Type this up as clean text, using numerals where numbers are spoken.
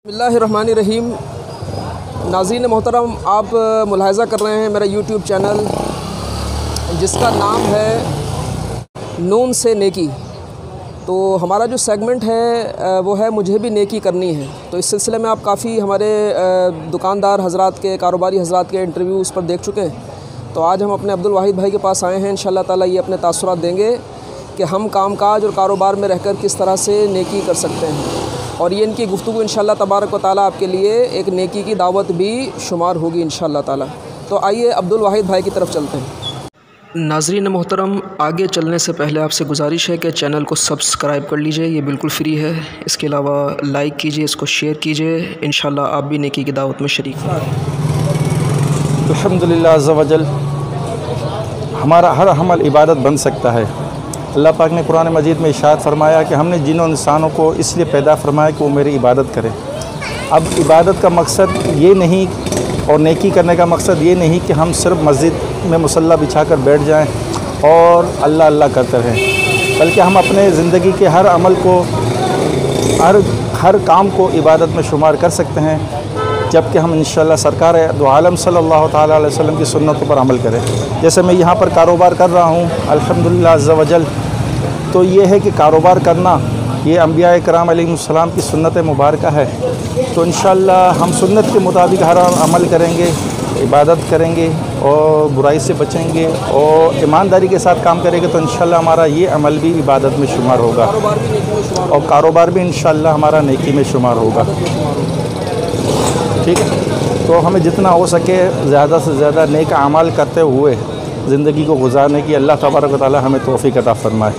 बिस्मिल्लाहिर्रहमानिर्रहीम। नाज़रीन मोहतरम, आप मुलाहिज़ा कर रहे हैं मेरा यूट्यूब चैनल जिसका नाम है नून से नेकी। तो हमारा जो सेगमेंट है वो है मुझे भी नेकी करनी है। तो इस सिलसिले में आप काफ़ी हमारे दुकानदार हज़रात के, कारोबारी हज़रात के इंटरव्यू उस पर देख चुके हैं। तो आज हम अपने अब्दुल वाहिद भाई के पास आए हैं। इंशाअल्लाह ताला ये अपने तासुरात देंगे कि हम कामकाज और कारोबार में रहकर किस तरह से नेकी कर सकते हैं, और ये इनकी गुफ्तगू इंशाअल्लाह तबारक व ताला आपके लिए एक नेकी की दावत भी शुमार होगी इंशाअल्लाह ताला। तो आइए अब्दुल वाहिद भाई की तरफ चलते हैं। नाज़रीन मोहतरम, आगे चलने से पहले आपसे गुजारिश है कि चैनल को सब्सक्राइब कर लीजिए, ये बिल्कुल फ्री है। इसके अलावा लाइक कीजिए, इसको शेयर कीजिए, इंशाअल्लाह आप भी नेकी की दावत में शरीक हों। अल्हम्दुलिल्लाह अज़्ज़ा वजल, हमारा हर अमल इबादत बन सकता है। अल्लाह पाक ने कुरान मजीद में इरशाद फरमाया कि हमने जिन इंसानों को इसलिए पैदा फरमाया कि वो मेरी इबादत करें। अब इबादत का मकसद ये नहीं और नेकी करने का मकसद ये नहीं कि हम सिर्फ मस्जिद में मुसल्ला बिछा कर बैठ जाएं और अल्लाह अल्लाह करते रहें, बल्कि हम अपने ज़िंदगी के हर अमल को, हर काम को इबादत में शुमार कर सकते हैं, जबकि हम इंशाअल्लाह सरकार दो आलम सल्लल्लाहु ताला अलैहि वसल्लम की सुन्नतों पर अमल करें। जैसे मैं यहाँ पर कारोबार कर रहा हूँ अल्हम्दुलिल्लाह अज़्ज़ा वजल, तो ये है कि कारोबार करना ये अंबिया कराम अलैहिस्सलाम की सुन्नत मुबारका है। तो इंशाअल्लाह हम सुन्नत के मुताबिक हर अमल करेंगे, इबादत करेंगे और बुराई से बचेंगे और ईमानदारी के साथ काम करेंगे, तो इंशाअल्लाह हमारा ये अमल भी इबादत में शुमार होगा और कारोबार भी इंशाअल्लाह हमारा नेकी में शुमार होगा। ठीक है, तो हमें जितना हो सके ज़्यादा से ज़्यादा नेक अमाल करते हुए ज़िंदगी को गुजारने की अल्लाह तबारक व तआला हमें तौफ़ीक़ अता फ़रमाए।